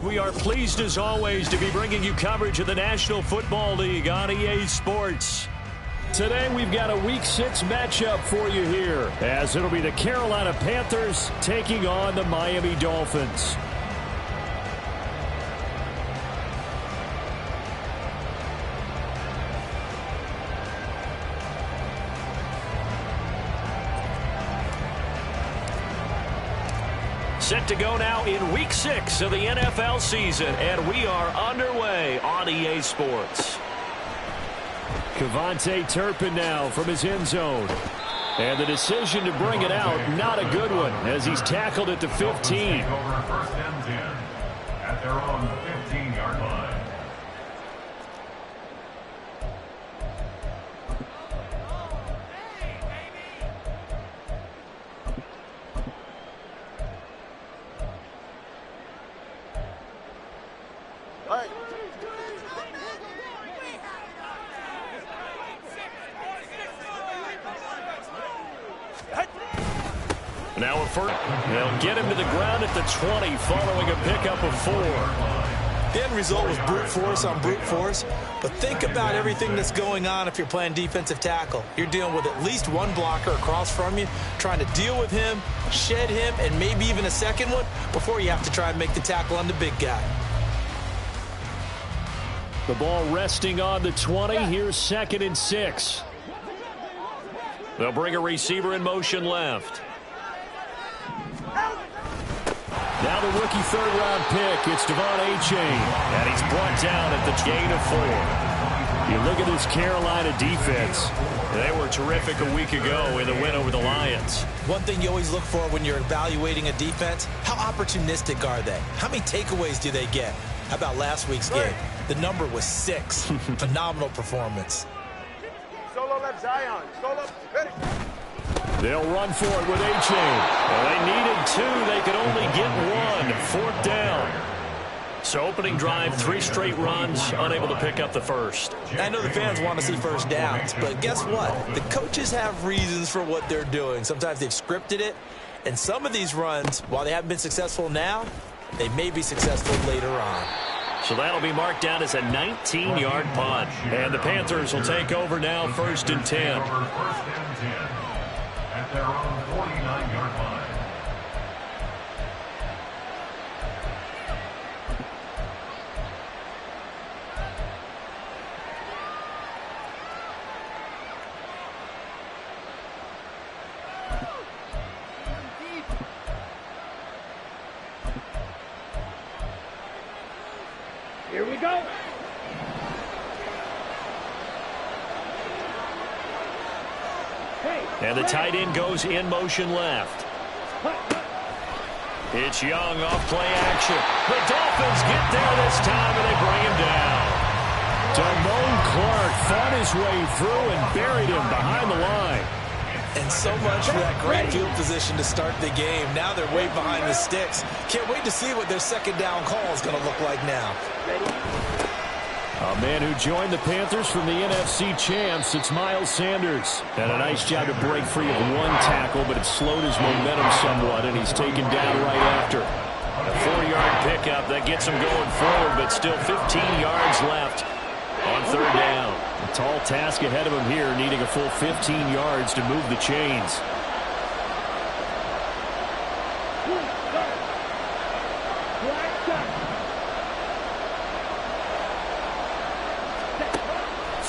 We are pleased as always to be bringing you coverage of the National Football League on EA Sports. Today we've got a Week 6 matchup for you here, as it'll be the Carolina Panthers taking on the Miami Dolphins. Set to go now in Week 6 of the NFL season, and we are underway on EA Sports. Kevontae Turpin now from his end zone. And the decision to bring it out, not a good one, as he's tackled at the 15. First and 10 at their own 15-yard line. Now a first. They'll get him to the ground at the 20 following a pickup of 4. The end result was brute force on brute force, but think about everything that's going on if you're playing defensive tackle. You're dealing with at least one blocker across from you, trying to deal with him, shed him, and maybe even a second one before you have to try and make the tackle on the big guy. The ball resting on the 20. Here's 2nd and 6. They'll bring a receiver in motion left. Now the rookie third-round pick, it's Devon Achane, and he's brought down at the gain of 4. You look at this Carolina defense. They were terrific a week ago in the win over the Lions. One thing you always look for when you're evaluating a defense, how opportunistic are they? How many takeaways do they get? How about last week's game? The number was 6. Phenomenal performance. Solo left Zion. Solo. Ready. They'll run for it with Achane. Well, they needed 2. They could only get 1. 4th down. So opening drive, 3 straight runs, unable to pick up the first. I know the fans want to see first downs, but guess what? The coaches have reasons for what they're doing. Sometimes they've scripted it, and some of these runs, while they haven't been successful now, they may be successful later on. So that'll be marked down as a 19-yard punt. And the Panthers will take over now, 1st and 10. At their own 49-yard line. Here we go. And the tight end goes in motion left. It's Young off play action. The Dolphins get there this time, and they bring him down. Damone Clark fought his way through and buried him behind the line. And so much for that great field position to start the game. Now they're way behind the sticks. Can't wait to see what their second down call is going to look like now. A man who joined the Panthers from the NFC champs, it's Miles Sanders. And a nice job to break free of 1 tackle, but it slowed his momentum somewhat, and he's taken down right after. A 4-yard pickup that gets him going forward, but still 15 yards left on 3rd down. A tall task ahead of him here, needing a full 15 yards to move the chains.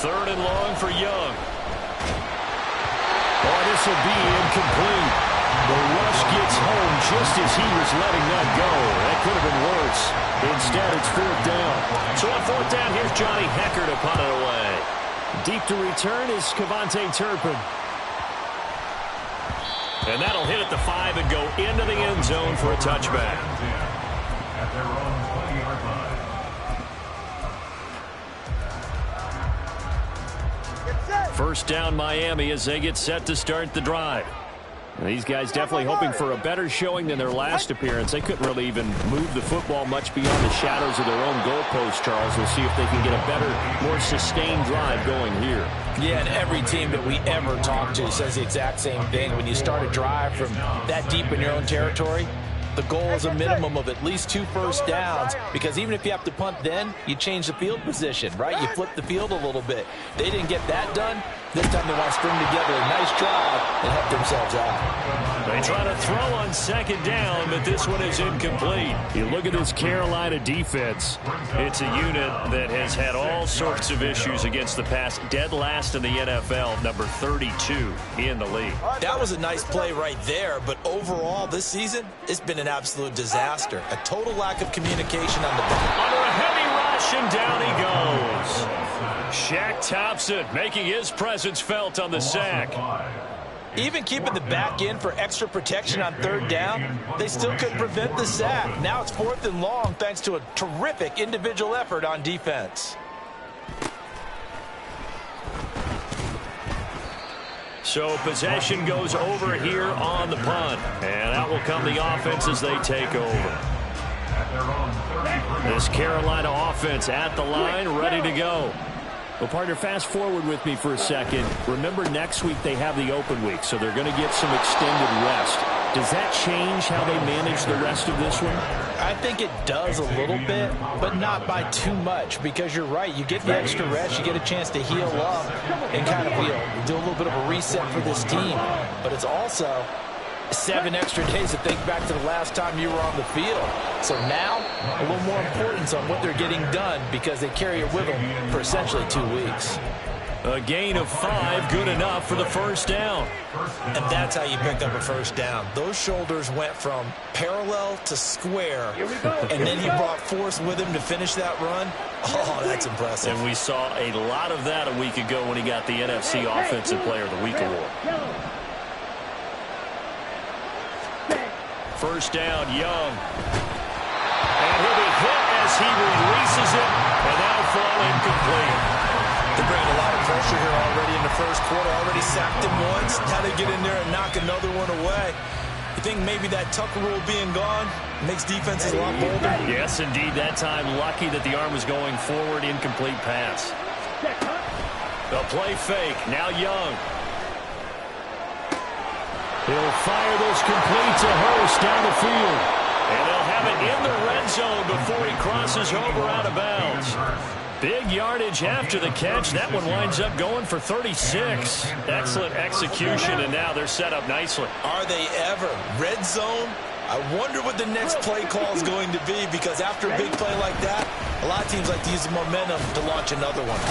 Third and long for Young. Oh, this will be incomplete. The rush gets home just as he was letting that go. That could have been worse. Instead, it's 4th down. So on 4th down, here's Johnny Hecker to punt it away. Deep to return is Kevontae Turpin. And that'll hit at the 5 and go into the end zone for a touchback. At their own 20-yard line. First down Miami as they get set to start the drive. These guys definitely hoping for a better showing than their last appearance. They couldn't really even move the football much beyond the shadows of their own goalpost, Charles. We'll see if they can get a better, more sustained drive going here. Yeah, and every team that we ever talk to says the exact same thing. When you start a drive from that deep in your own territory, The goal is a minimum of at least 2 first downs, because even if you have to punt then, you change the field position, right? You flip the field a little bit. They didn't get that done. This time they want to string together a nice drive and help themselves out. They try to throw on second down, but this one is incomplete. You look at this Carolina defense. It's a unit that has had all sorts of issues against the pass. Dead last in the NFL, number 32 in the league. That was a nice play right there, but overall this season, it's been an absolute disaster. A total lack of communication on the back. Under a heavy rush, and down he goes. Shaq Thompson making his presence felt on the sack. Even keeping the back in for extra protection on third down, they still couldn't prevent the sack. Now it's 4th and long thanks to a terrific individual effort on defense. So possession goes over here on the punt. And out will come the offense as they take over. This Carolina offense at the line, ready to go. Well, partner, fast forward with me for a second. Remember, next week they have the open week, so they're going to get some extended rest. Does that change how they manage the rest of this one? I think it does a little bit, but not by too much, because you're right. You get the extra rest, you get a chance to heal up and kind of do a little bit of a reset for this team. But it's also 7 extra days to think back to the last time you were on the field. So now, a little more importance on what they're getting done, because they carry it with them for essentially 2 weeks. A gain of 5, good enough for the first down. And that's how you pick up a first down. Those shoulders went from parallel to square, and then he brought force with him to finish that run. Oh, that's impressive. And we saw a lot of that a week ago when he got the NFC Offensive Player of the Week award. First down, Young. And he'll be hit as he releases it, and that'll fall incomplete. They're bringing a lot of pressure here already in the first quarter. Already sacked him once. Now they get in there and knock another one away. You think maybe that Tucker rule being gone makes defenses a lot bolder? Yes, indeed. That time, lucky that the arm was going forward. Incomplete pass. The play fake. Now Young. He'll fire this complete to Hurst down the field. And they'll have it in the red zone before he crosses over out of bounds. Big yardage after the catch. That one winds up going for 36. Excellent execution, and now they're set up nicely. Are they ever? Red zone? I wonder what the next play call is going to be, because after a big play like that, a lot of teams like to use the momentum to launch another one.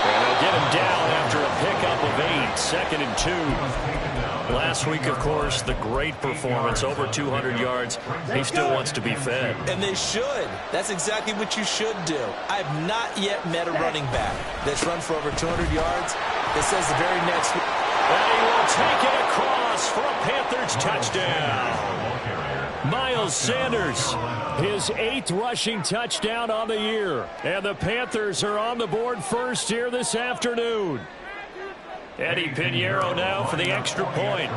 And they'll get him down after a pickup of 8. 2nd and 2. Last week, of course, the great performance, over 200 yards. He still wants to be fed. And they should. That's exactly what you should do. I have not yet met a running back that's run for over 200 yards that says the very next week. And he will take it across for a Panthers touchdown. Miles Sanders, his 8th rushing touchdown on the year. And the Panthers are on the board first here this afternoon. Eddie Pinheiro now for the extra point.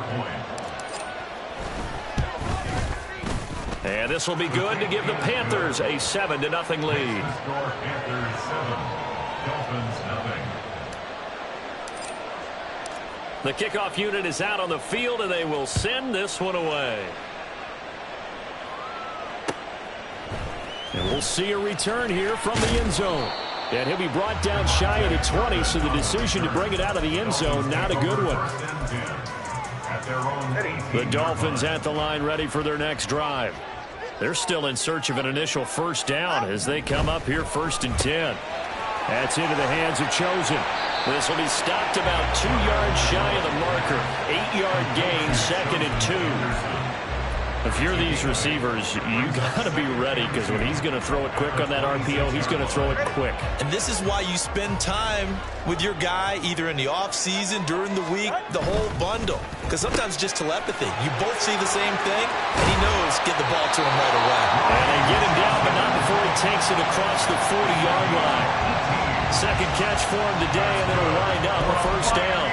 And this will be good to give the Panthers a 7-0 lead. The kickoff unit is out on the field, and they will send this one away. And we'll see a return here from the end zone. And he'll be brought down shy of the 20, so the decision to bring it out of the end zone, not a good one. The Dolphins at the line, ready for their next drive. They're still in search of an initial first down as they come up here 1st and 10. That's into the hands of Chosen. This will be stopped about 2 yards shy of the marker. 8-yard gain, 2nd and 2. If you're these receivers, you got to be ready, because when he's going to throw it quick on that RPO, he's going to throw it quick. And this is why you spend time with your guy either in the offseason, during the week, the whole bundle. Because sometimes just telepathy. You both see the same thing, and he knows get the ball to him right away. And they get him down, but not before he takes it across the 40-yard line. Second catch for him today, and it'll wind up a first down.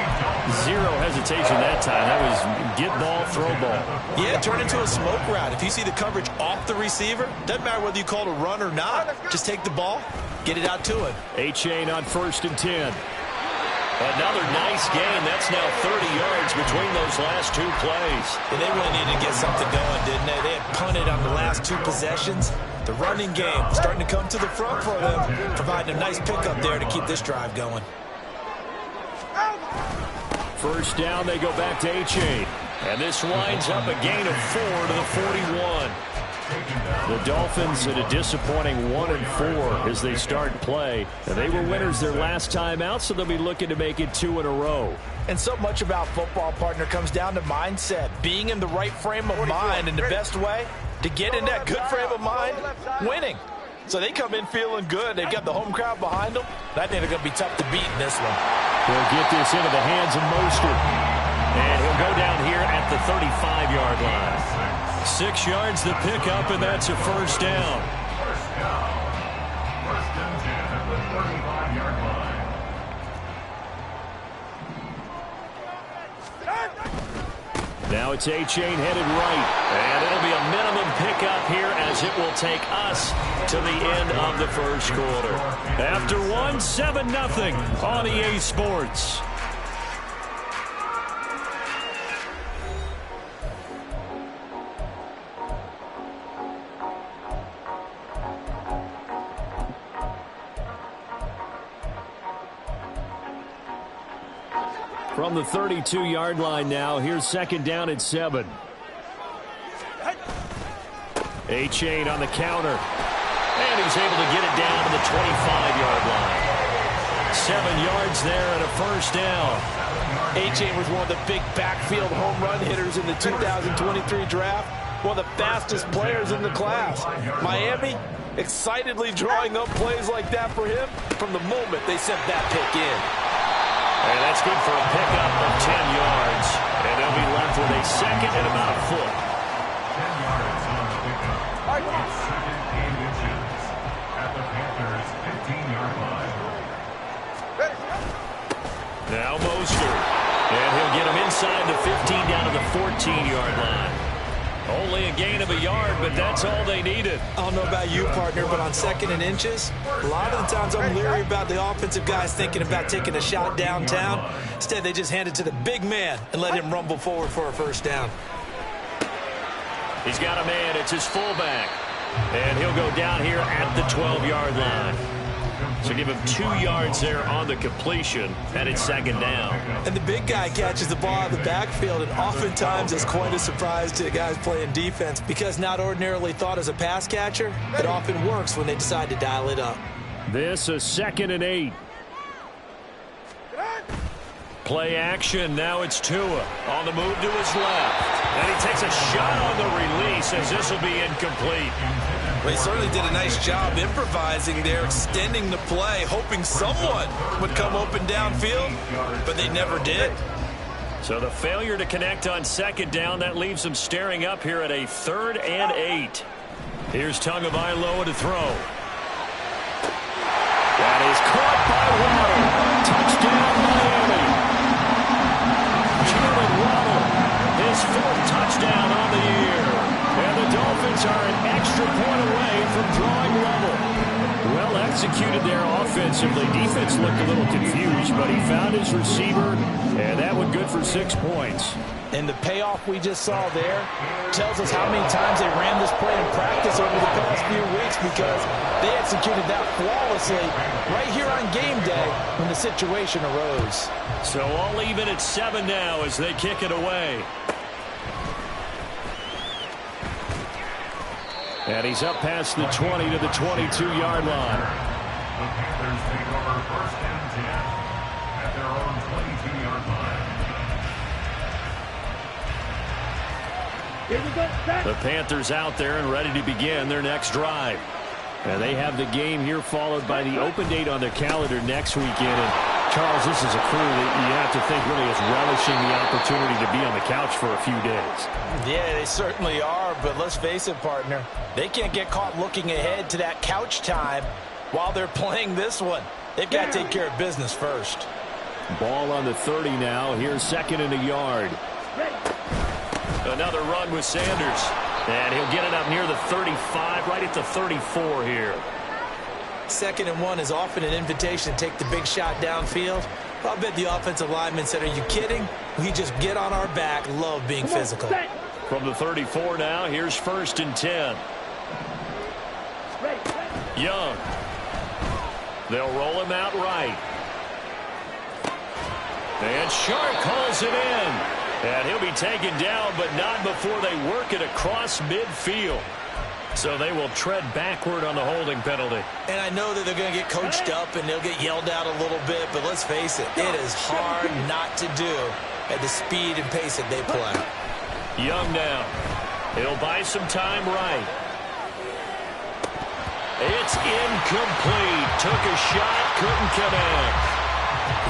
0 hesitation that time. That was get ball, throw ball. Yeah, turn into a smoke route. If you see the coverage off the receiver, doesn't matter whether you call it a run or not. Just take the ball, get it out to him. A-chain on 1st and 10. Another nice gain. That's now 30 yards between those last two plays. And they really needed to get something going, didn't they? They had punted on the last two possessions. The running game starting to come to the front for them, providing a nice pickup there to keep this drive going. First down, they go back to H8. And this winds up a gain of 4 to the 41. The Dolphins at a disappointing 1-4 as they start play. And they were winners their last time out, so they'll be looking to make it 2 in a row. And so much about football, partner, comes down to mindset. Being in the right frame of mind, and the best way to get in that good frame of mind, winning. So they come in feeling good. They've got the home crowd behind them. I think they're going to be tough to beat in this one. He'll get this into the hands of Mostert. And he'll go down here at the 35-yard line. 6 yards the pickup, and that's a first down. First and 10 at the 35-yard line. Now it's A-Chain headed right. And it'll be a minimum pickup here as it will take us to the end of the first quarter. After 7-0 on EA Sports. From the 32-yard line now, here's second down at 7. A-Chain on the counter. And he's able to get it down to the 25-yard line. 7 yards there and a first down. A-Chain was one of the big backfield home run hitters in the 2023 draft. One of the fastest players in the class. Miami excitedly drawing up plays like that for him from the moment they sent that pick in. And that's good for a pickup of 10 yards. And they'll be left with a second and about a foot. 10 yards on the pickup. Second and inches at the Panthers' 15-yard line. Now Mostert. And he'll get him inside the 15 down to the 14-yard line. Only a gain of a yard, but that's all they needed. I don't know about you, partner, but on second and inches, a lot of the times I'm leery about the offensive guys thinking about taking a shot downtown. Instead, they just hand it to the big man and let him rumble forward for a first down. He's got a man. It's his fullback. And he'll go down here at the 12-yard line. So give him 2 yards there on the completion, and it's second down. And the big guy catches the ball out of the backfield, and oftentimes it's quite a surprise to the guys playing defense because not ordinarily thought as a pass catcher, it often works when they decide to dial it up. This a 2nd and 8. Play action. Now it's Tua on the move to his left. And he takes a shot on the release as this will be incomplete. Well, he certainly did a nice job improvising there, extending the play, hoping someone would come open downfield, but they never did. So the failure to connect on second down, that leaves them staring up here at a 3rd and 8. Here's Tagovailoa to throw. That is caught by Waddle. Touchdown, Miami. Jalen Waddle, his 4th touchdown on the year. And the Dolphins are an extra point away from drawing level. Well executed there offensively. Defense looked a little confused, but he found his receiver, and that one good for 6 points. And the payoff we just saw there tells us how many times they ran this play in practice over the past few weeks because they executed that flawlessly right here on game day when the situation arose. So all even at 7 now as they kick it away. And he's up past the 20 to the 22-yard line. The Panthers take over 1st and 10 at their own 22-yard line. Here we go. Back. The Panthers out there and ready to begin their next drive. And they have the game here followed by the open date on their calendar next weekend. And Charles, this is a crew that you have to think really is relishing the opportunity to be on the couch for a few days. Yeah, they certainly are, but let's face it, partner. They can't get caught looking ahead to that couch time while they're playing this one. They've got to take care of business first. Ball on the 30 now. Here's 2nd and a yard. Another run with Sanders. And he'll get it up near the 35, right at the 34 here. 2nd and 1 is often an invitation to take the big shot downfield. I'll bet the offensive lineman said, are you kidding? We just get on our back, love being physical. From the 34 now, here's 1st and 10. Young. They'll roll him out right. And Sharp calls it in. And he'll be taken down, but not before they work it across midfield. So they will tread backward on the holding penalty. And I know that they're going to get coached up and they'll get yelled out a little bit, but let's face it, it is hard not to do at the speed and pace that they play. Young now. He'll buy some time right. It's incomplete. Took a shot, couldn't connect.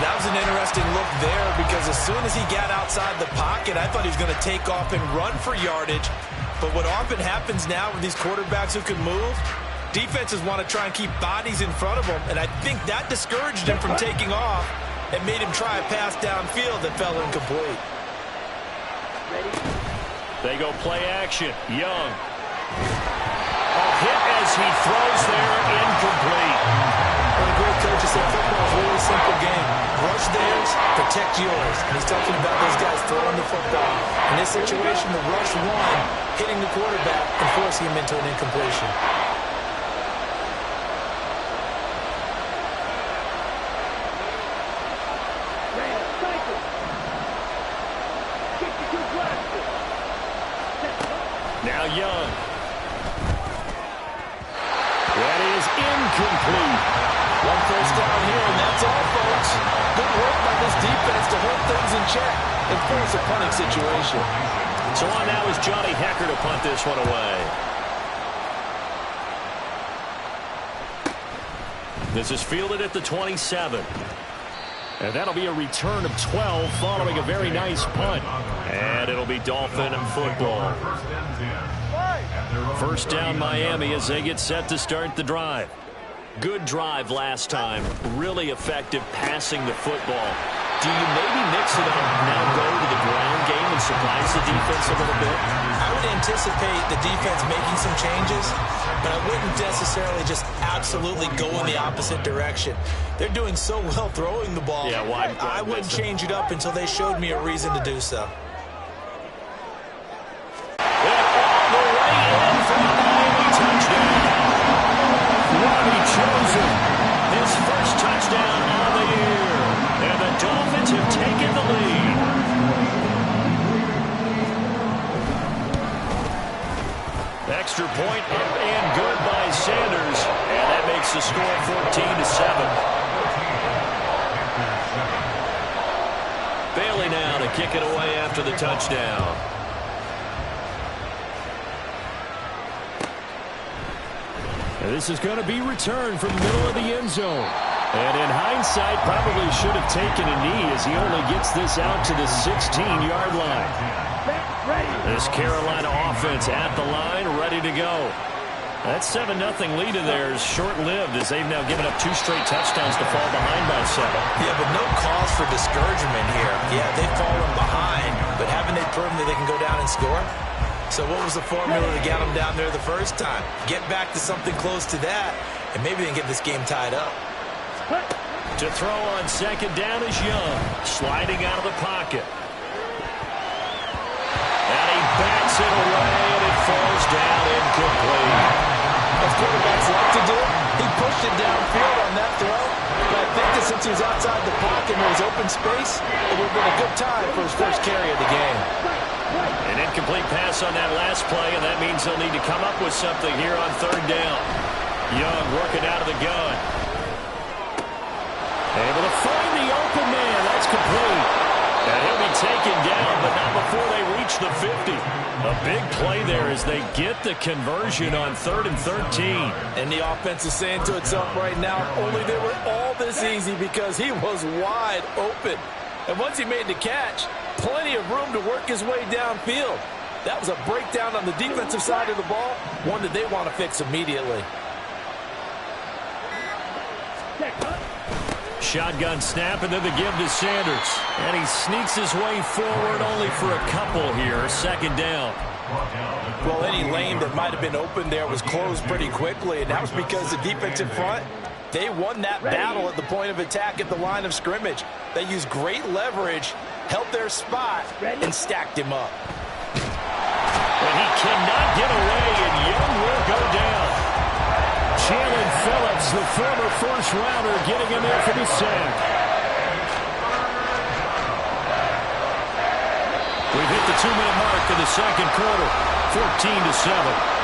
That was an interesting look there because as soon as he got outside the pocket, I thought he was going to take off and run for yardage. But what often happens now with these quarterbacks who can move, defenses want to try and keep bodies in front of them, and I think that discouraged him from taking off and made him try a pass downfield that fell incomplete. They go play action. Young. A hit as he throws there, incomplete. Well, the great coach said football is a really simple game. Rush theirs, protect yours. And he's talking about those guys throwing the football. In this situation, the rush one, hitting the quarterback and forcing him into an incompletion. Now Young. That is incomplete. One first down here, and that's all, folks. Good work by this defense to hold things in check and force a punting situation. So on now is Johnny Hecker to punt this one away. This is fielded at the 27. And that'll be a return of 12 following a very nice punt. And it'll be Dolphin and football. First down Miami as they get set to start the drive. Good drive last time. Really effective passing the football. Do you maybe mix it up, now go to the ground game and surprise the defense a little bit? I would anticipate the defense making some changes, but I wouldn't necessarily just absolutely go in the opposite direction. They're doing so well throwing the ball. Yeah, why I wouldn't change it up until they showed me a reason to do so. And all the way in for the Miami touchdown. Robbie Chosen, his first touchdown on the year. And the Dolphins have taken the lead. Extra point up and good by Sanders. And that makes the score 14-7. Bailey now to kick it away after the touchdown. And this is going to be returned from the middle of the end zone. And in hindsight, probably should have taken a knee as he only gets this out to the 16-yard line. This Carolina offense at the line, ready to go. That 7-0 lead of theirs short-lived as they've now given up 2 straight touchdowns to fall behind by 7. Yeah, but no cause for discouragement here. Yeah, they've fallen behind, but haven't they proven that they can go down and score? So what was the formula to get them down there the first time? Get back to something close to that, and maybe they can get this game tied up. To throw on second down is Young, sliding out of the pocket. And he bats it away, and it falls down incomplete. As quarterbacks like to do, he pushed it downfield on that throw, but I think that since he was outside the pocket and there was open space, it would have been a good time for his first carry of the game. An incomplete pass on that last play, and that means they'll need to come up with something here on third down. Young working out of the gun. Able to find the open man. That's complete. And he'll be taken down, but not before they reach the 50. A big play there as they get the conversion on 3rd and 13. And the offense is saying to itself right now, only they were all this easy because he was wide open. And once he made the catch, plenty of room to work his way downfield. That was a breakdown on the defensive side of the ball, one that they want to fix immediately. Shotgun snap, and then the give to Sanders. And he sneaks his way forward only for a couple here. Second down. Well, any lane that might have been open there was closed pretty quickly, and that was because the defensive front They won that battle at the point of attack at the line of scrimmage. They used great leverage, held their spot, and stacked him up. And he cannot get away, and Young will go down. Jalen Phillips, the former first-rounder, getting in there for the sack. We've hit the 2-minute mark in the second quarter, 14-7.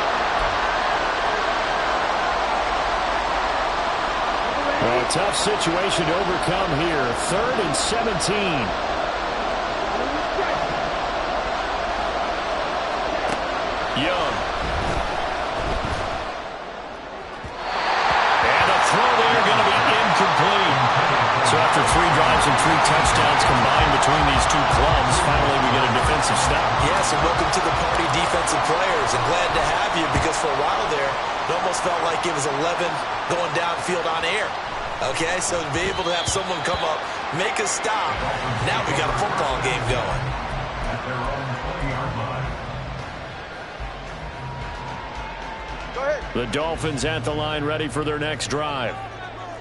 Well, a tough situation to overcome here. 3rd and 17. Young. And a throw there going to be incomplete. So after 3 drives and 3 touchdowns combined between these two clubs, finally we get a defensive stop. Yes, and welcome to the party, defensive players. And glad to have you, because for a while there, it almost felt like it was 11 going downfield on air. Okay, so to be able to have someone come up, make a stop, now we got a football game going. At their own 20-yard line. Go ahead. The Dolphins at the line, ready for their next drive.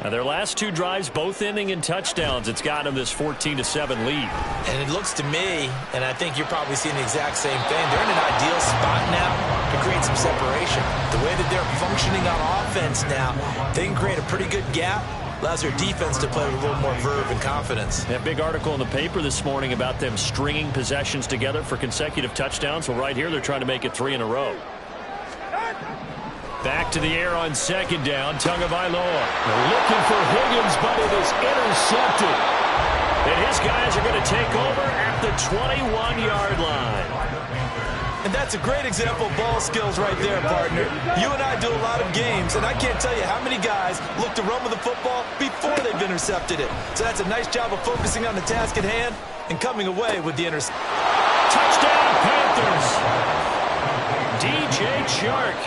Now, their last 2 drives, both ending in touchdowns. It's got them this 14-7 lead. And it looks to me, and I think you're probably seeing the exact same thing, they're in an ideal spot now to create some separation. The way that they're functioning on offense now, they can create a pretty good gap. Allows their defense to play with a little more verve and confidence. That big article in the paper this morning about them stringing possessions together for consecutive touchdowns. Well, right here, they're trying to make it 3 in a row. Back to the air on 2nd down. Tagovailoa. They're looking for Higgins, but it is intercepted. And his guys are going to take over at the 21-yard line. And that's a great example of ball skills right there, partner. You and I do a lot of games, and I can't tell you how many guys look to run with the football before they've intercepted it. So that's a nice job of focusing on the task at hand and coming away with the interception. Touchdown, Panthers. DJ Chark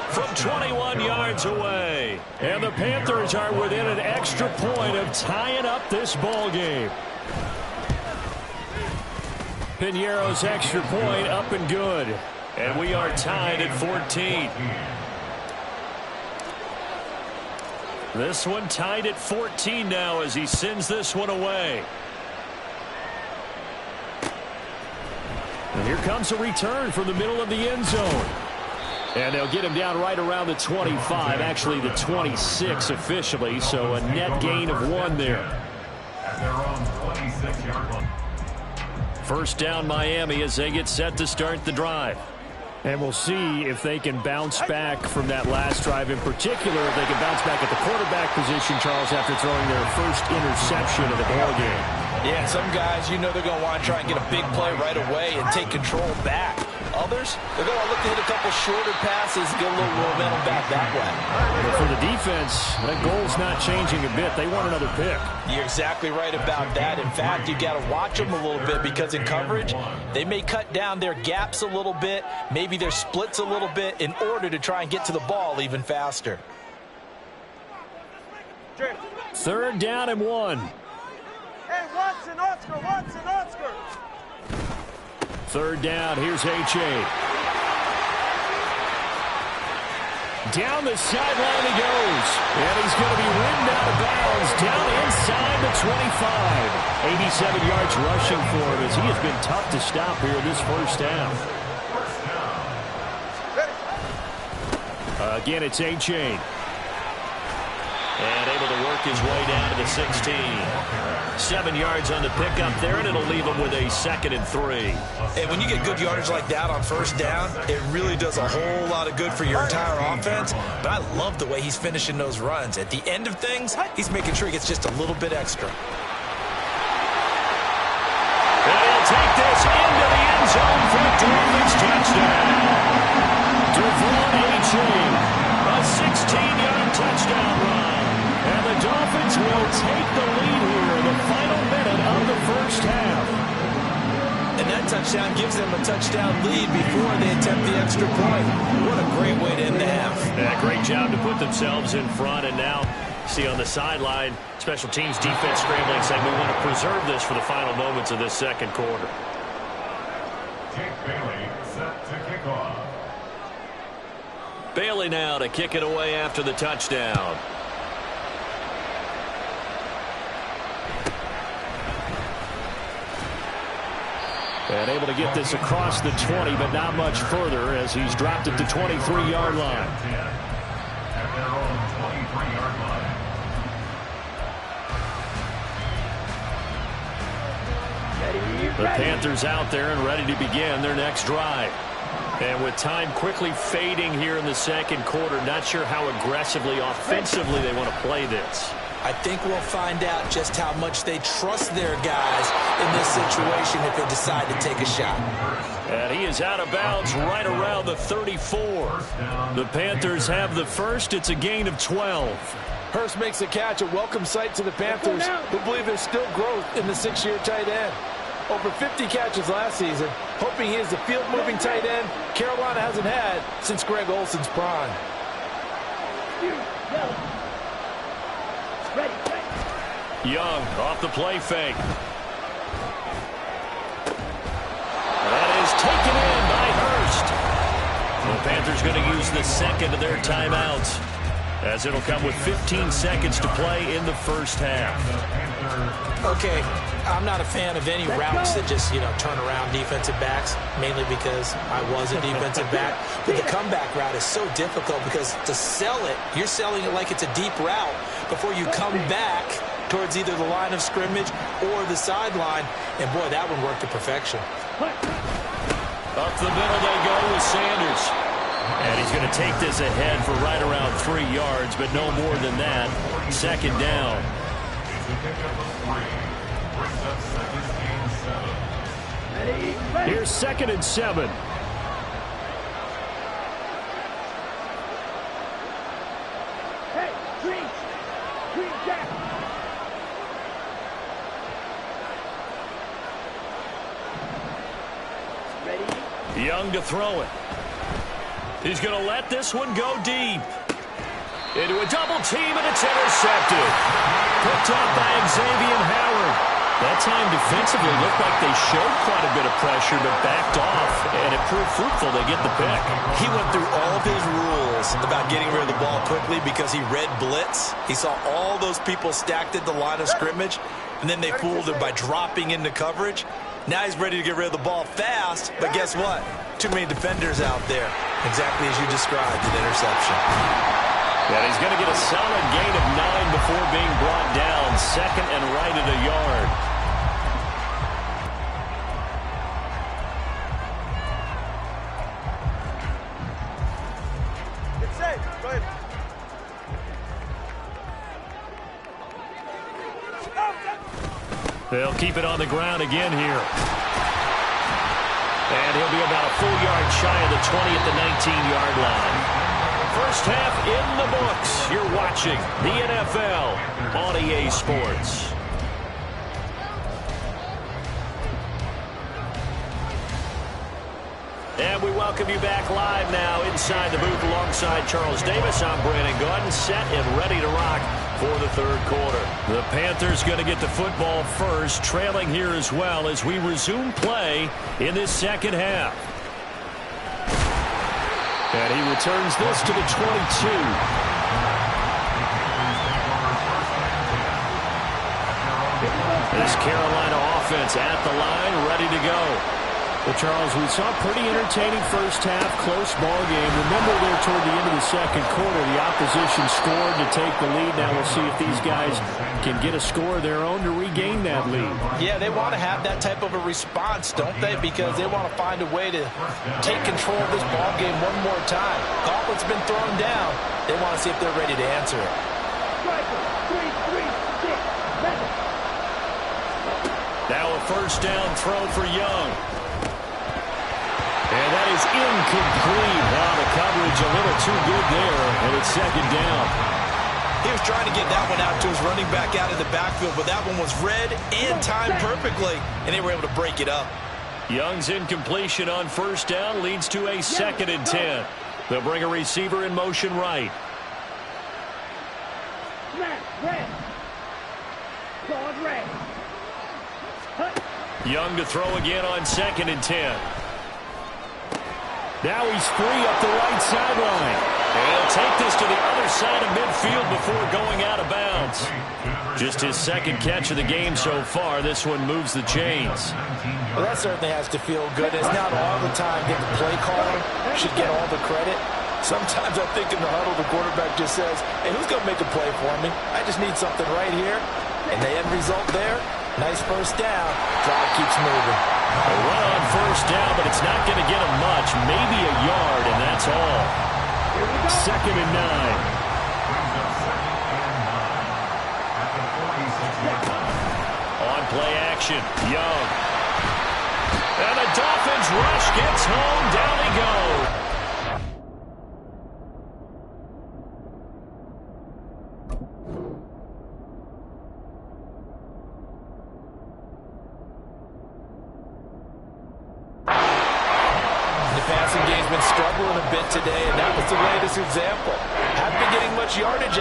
from 21 yards away. And the Panthers are within an extra point of tying up this ball game. Piñeiro's extra point up and good. And we are tied at 14. This one tied at 14 now as he sends this one away. And here comes a return from the middle of the end zone. And they'll get him down right around the 25, actually the 26 officially, so a net gain of 1 there. At their own 26-yard line. First down Miami as they get set to start the drive. And we'll see if they can bounce back from that last drive, in particular if they can bounce back at the quarterback position, Charles, after throwing their first interception of the ball game. Yeah, some guys, you know they're going to want to try and get a big play right away and take control back. Others, they're going to look to hit a couple shorter passes, get a little momentum back that way. But for the defense, that goal's not changing a bit. They want another pick. You're exactly right about that. In fact, you got to watch them a little bit because in coverage, they may cut down their gaps a little bit, maybe their splits a little bit in order to try and get to the ball even faster. 3rd down and 1. Hey, Watson, Oscar. 3rd down, here's H.A. Down the sideline he goes. And he's going to be ridden out of bounds down inside the 25. 87 yards rushing for him as he has been tough to stop here this first half. Again, it's H.A. And able to work his way down to the 16. 7 yards on the pickup there, and it'll leave him with a 2nd and 3. And when you get good yardage like that on first down, it really does a whole lot of good for your entire offense. But I love the way he's finishing those runs. At the end of things, he's making sure he gets just a little bit extra. And he'll take this into the end zone for the Dolphins touchdown. Devon Achane, a 16-yard touchdown run. And the Dolphins will take the lead here in the final minute of the first half. And that touchdown gives them a touchdown lead before they attempt the extra point. What a great way to end the half. Yeah, great job to put themselves in front. And now, see on the sideline, special teams defense scrambling, saying we want to preserve this for the final moments of this second quarter. Jake Bailey set to kick off. Bailey now to kick it away after the touchdown. And able to get this across the 20, but not much further as he's dropped it to 23-yard line. At their own 23-yard line. The Panthers out there and ready to begin their next drive. And with time quickly fading here in the second quarter, not sure how aggressively, offensively they want to play this. I think we'll find out just how much they trust their guys in this situation if they decide to take a shot. And he is out of bounds right around the 34. The Panthers have the first. It's a gain of 12. Hurst makes a catch, a welcome sight to the Panthers, who believe there's still growth in the 6-year tight end. Over 50 catches last season, hoping he is the field-moving tight end Carolina hasn't had since Greg Olson's prime. Young off the play fake. That is taken in by Hurst. The Panthers going to use the second of their timeouts, as it'll come with 15 seconds to play in the first half. Okay, I'm not a fan of any routes that just, turn around defensive backs, mainly because I was a defensive back. But the comeback route is so difficult because to sell it, you're selling it like it's a deep route before you come back towards either the line of scrimmage or the sideline. And, boy, that one worked to perfection. Up the middle they go with Sanders. And he's going to take this ahead for right around 3 yards, but no more than that. Second down. Here's 2nd and 7. Hey, green jack. Ready? Young to throw it. He's going to let this one go deep. Into a double team, and it's intercepted. Picked up by Xavier Howard. That time defensively looked like they showed quite a bit of pressure, but backed off, and it proved fruitful. They get the pick. He went through all of his rules about getting rid of the ball quickly because he read blitz. He saw all those people stacked at the line of scrimmage, and then they fooled him by dropping into coverage. Now he's ready to get rid of the ball fast, but guess what? Too many defenders out there. Exactly as you described, an interception. And he's going to get a solid gain of 9 before being brought down. 2nd and right at a yard. It's safe. Go ahead. They'll keep it on the ground again here. And he'll be about a full yard shy of the 20 at the 19-yard line. First half in the books. You're watching the NFL on EA Sports. And we welcome you back live now inside the booth alongside Charles Davis. I'm Brandon Gaudin, set and ready to rock for the third quarter. The Panthers going to get the football first, trailing here as well as we resume play in this second half. And he returns this to the 22. This Carolina offense at the line, ready to go. Well, Charles, we saw a pretty entertaining first half, close ball game. Remember there toward the end of the second quarter, the opposition scored to take the lead. Now we'll see if these guys can get a score of their own to regain that lead. Yeah, they want to have that type of a response, don't they? Because they want to find a way to take control of this ball game one more time. Gauntlet's been thrown down. They want to see if they're ready to answer it. Now a first down throw for Young. And that is incomplete. Wow, the coverage a little too good there, and it's second down. He was trying to get that one out to his running back out of the backfield, but that one was read and timed perfectly, and they were able to break it up. Young's incompletion on first down leads to a 2nd and 10. They'll bring a receiver in motion right. Young to throw again on 2nd and 10. Now he's free up the right sideline. And he'll take this to the other side of midfield before going out of bounds. Just his second catch of the game so far. This one moves the chains. Well, that certainly has to feel good. It's not all the time that the play caller should get all the credit. Sometimes I think in the huddle, the quarterback just says, hey, who's going to make a play for me? I just need something right here. And the end result there, nice first down. Drive keeps moving. A run on first down, but it's not going to get him much. Maybe a yard, and that's all. 2nd and 9. On play action, Young. And the Dolphins rush gets home. Down he goes. The passing game's been struggling a bit today, and that was the latest example. Haven't been getting much yardage